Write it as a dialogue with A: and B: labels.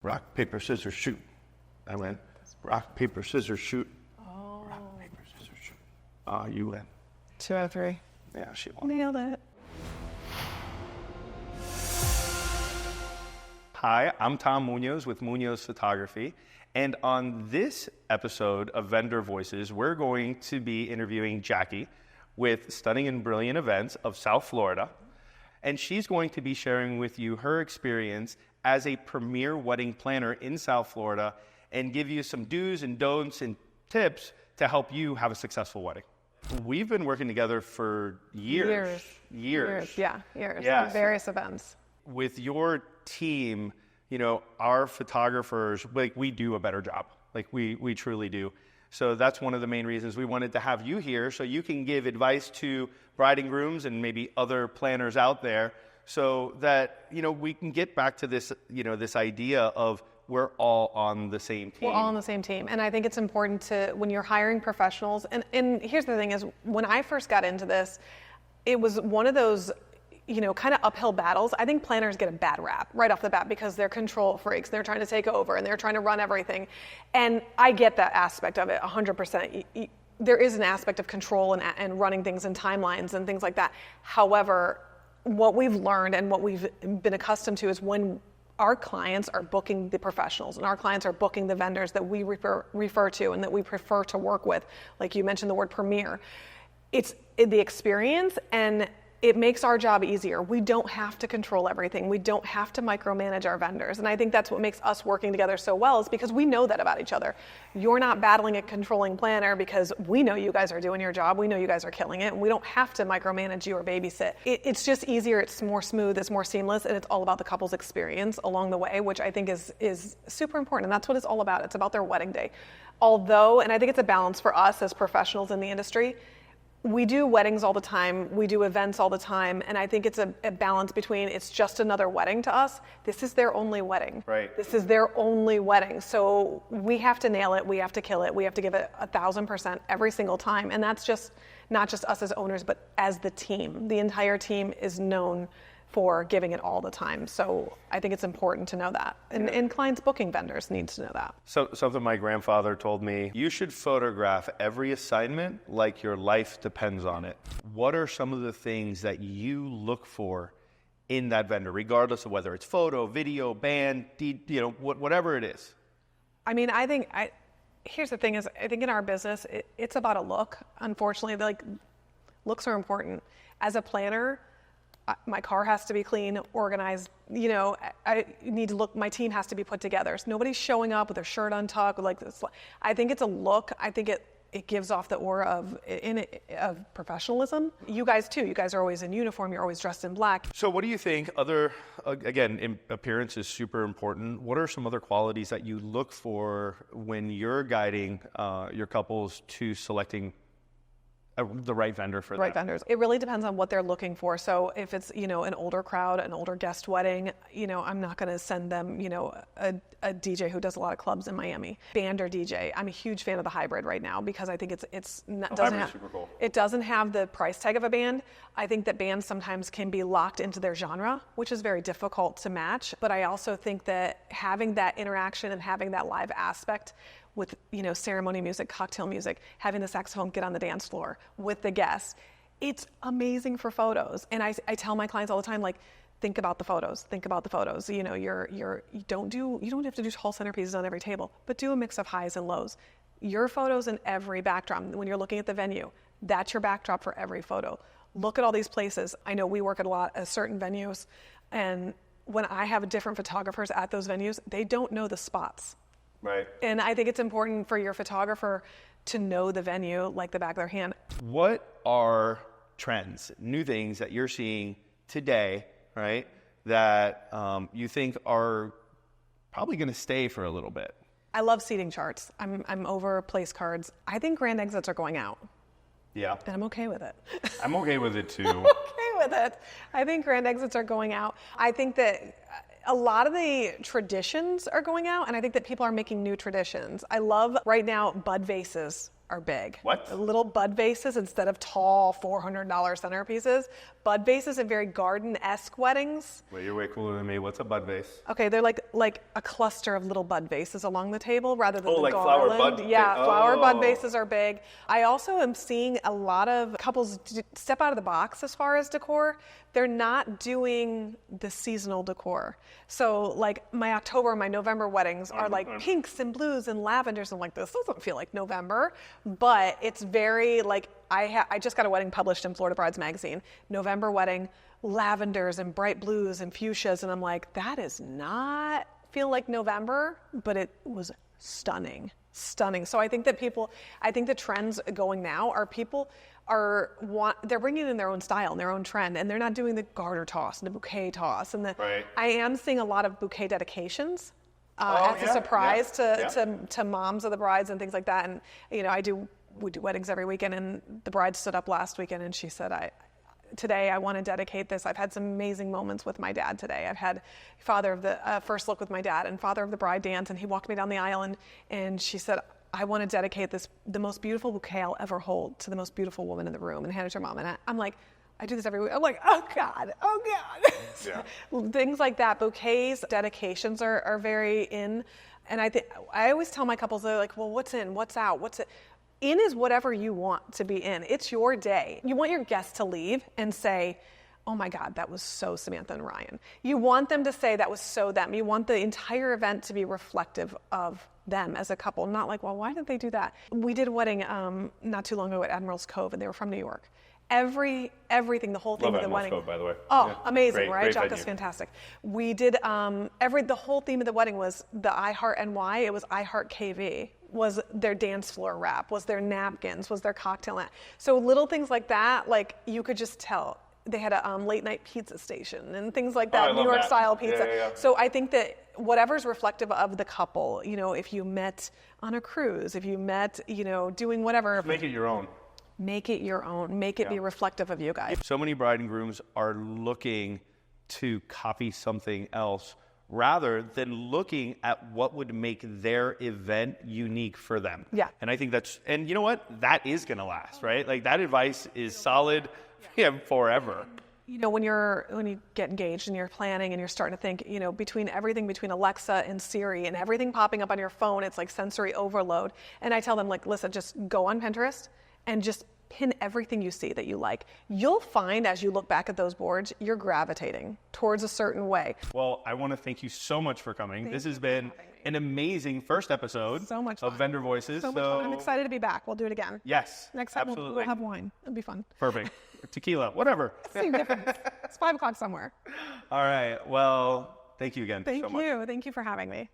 A: rock, paper, scissors, shoot. I win. Rock, paper, scissors, shoot.
B: Oh.
A: Rock, paper, scissors, shoot. You win.
B: 2 out of 3.
A: Yeah, she won.
B: Nailed it.
A: Hi, I'm Tom Muñoz with Muñoz Photography. And on this episode of Vendor Voices, we're going to be interviewing Jacque with Stunning and Brilliant Events of South Florida. And she's going to be sharing with you her experience as a premier wedding planner in South Florida and give you some do's and don'ts and tips to help you have a successful wedding. We've been working together for years.
B: Years.
A: Yes.
B: Various events.
A: With your team, you know, our photographers, like, we do a better job. Like, we truly do. So that's one of the main reasons we wanted to have you here, so you can give advice to bride and grooms and maybe other planners out there, so that, you know, we can get back to this, you know, this idea of we're all on the same team.
B: We're all on the same team. And I think it's important to, when you're hiring professionals, and here's the thing is, when I first got into this, it was one of those, you know, kind of uphill battles. I think planners get a bad rap right off the bat because they're control freaks. They're trying to take over and they're trying to run everything. And I get that aspect of it 100%. There is an aspect of control and running things and timelines and things like that. However, what we've learned and what we've been accustomed to is when our clients are booking the professionals and our clients are booking the vendors that we refer to and that we prefer to work with, like you mentioned the word premier, it's the experience, and it makes our job easier. We don't have to control everything. We don't have to micromanage our vendors. And I think that's what makes us working together so well, is because we know that about each other. You're not battling a controlling planner because we know you guys are doing your job. We know you guys are killing it. And we don't have to micromanage you or babysit. It's just easier. It's more smooth. It's more seamless. And it's all about the couple's experience along the way, which I think is super important. And that's what it's all about. It's about their wedding day. Although, and I think it's a balance for us as professionals in the industry, we do weddings all the time, we do events all the time, and I think it's a balance between it's just another wedding to us. This is their only wedding.
A: Right.
B: This is their only wedding. So we have to nail it, we have to kill it, we have to give it 1,000% every single time. And that's just not just us as owners, but as the team. The entire team is known for giving it all the time. So I think it's important to know that. And clients booking vendors need to know that.
A: So something my grandfather told me, you should photograph every assignment like your life depends on it. What are some of the things that you look for in that vendor, regardless of whether it's photo, video, band, you know, whatever it is?
B: I mean, here's the thing is, I think in our business, it's about a look. Unfortunately, like, looks are important. As a planner, my car has to be clean, organized. You know, I need to look. My team has to be put together. So nobody's showing up with their shirt untucked. Like this. I think it's a look. I think it gives off the aura of professionalism. You guys too. You guys are always in uniform. You're always dressed in black.
A: So what do you think? Again, appearance is super important. What are some other qualities that you look for when you're guiding your couples to selecting the right vendor for that?
B: Right vendors. It really depends on what they're looking for. So if it's, you know, an older crowd, an older guest wedding, you know, I'm not going to send them, you know, a DJ who does a lot of clubs in Miami. Band or DJ. I'm a huge fan of the hybrid right now because I think
A: Super cool.
B: It doesn't have the price tag of a band. I think that bands sometimes can be locked into their genre, which is very difficult to match. But I also think that having that interaction and having that live aspect with, you know, ceremony music, cocktail music, having the saxophone get on the dance floor with the guests, it's amazing for photos. And I tell my clients all the time, like, think about the photos. Think about the photos. You know, you don't have to do tall centerpieces on every table, but do a mix of highs and lows. Your photos in every backdrop. When you're looking at the venue, that's your backdrop for every photo. Look at all these places. I know we work at a lot of certain venues, and when I have different photographers at those venues, they don't know the spots.
A: Right.
B: And I think it's important for your photographer to know the venue like the back of their hand.
A: What are trends, new things that you're seeing today, right, that you think are probably going to stay for a little bit?
B: I love seating charts. I'm over place cards. I think grand exits are going out.
A: Yeah.
B: And I'm okay with it.
A: I'm okay with it too.
B: I'm okay with it. I think grand exits are going out. I think that a lot of the traditions are going out, and I think that people are making new traditions. I love right now bud vases. are big.
A: What?
B: Little bud vases instead of tall $400 centerpieces. Bud vases in very garden-esque weddings.
A: Wait, you're way cooler than me. What's a bud vase?
B: Okay, they're like a cluster of little bud vases along the table rather than the
A: like
B: garland.
A: flower bud.
B: Yeah, flower bud
A: Oh.
B: vases are big. I also am seeing a lot of couples step out of the box as far as decor. They're not doing the seasonal decor. So like my October and my November weddings are like pinks and blues and lavenders. I'm like, this doesn't feel like November, but it's very like, I just got a wedding published in Florida Brides magazine, November wedding, lavenders and bright blues and fuchsias. And I'm like, that is not feel like November, but it was stunning. So I think that the trends going now are they're bringing in their own style and their own trend, and they're not doing the garter toss and the bouquet toss. And I am seeing a lot of bouquet dedications as a surprise to moms of the brides and things like that. And we do weddings every weekend, and the bride stood up last weekend and she said, today I want to dedicate this. I've had some amazing moments with my dad today. I've had father of the first look with my dad and father of the bride dance, and he walked me down the aisle and she said, I want to dedicate the most beautiful bouquet I'll ever hold to the most beautiful woman in the room, and hand it to her mom. And I'm like, I do this every week. I'm like, oh God. Yeah. Things like that. Bouquets, dedications are very in. And I always tell my couples, they're like, well, what's in, what's out, what's it? In is whatever you want to be in. It's your day. You want your guests to leave and say, oh my God, that was so Samantha and Ryan. You want them to say that was so them. You want the entire event to be reflective of them as a couple, not like, well, why did they do that? We did a wedding not too long ago at Admiral's Cove, and they were from New York. Everything, the whole theme of the wedding.
A: Cove, by the way.
B: Oh,
A: yeah.
B: amazing, right?
A: Great
B: Jacque
A: venue.
B: is fantastic. We did the whole theme of the wedding was the I Heart NY. It was I Heart KV. Was their dance floor wrap? Was their napkins? Was their cocktail nap? So little things like that, like you could just tell. They had a late night pizza station and things like that, New York style pizza.
A: Yeah.
B: So I think that whatever's reflective of the couple, if you met on a cruise, if you met, doing whatever.
A: Make it your own.
B: Make it your own. Make it be reflective of you guys.
A: So many bride and grooms are looking to copy something else rather than looking at what would make their event unique for them.
B: Yeah.
A: And I think and you know what? That is going to last, right? Like that advice is solid forever.
B: When you get engaged and you're planning and you're starting to think, between Alexa and Siri and everything popping up on your phone, it's like sensory overload. And I tell them, like, listen, just go on Pinterest and just pin everything you see that you like. You'll find as you look back at those boards, you're gravitating towards a certain way.
A: Well, I want to thank you so much for coming. This has been an amazing first episode of Vendor Voices.
B: So much fun. I'm excited to be back. We'll do it again.
A: Yes.
B: Next time we'll have wine. It'll be fun.
A: Perfect. Tequila, whatever.
B: Same difference. It's 5 o'clock somewhere.
A: All right. Well, thank you again so much.
B: Thank you. Thank you for having me.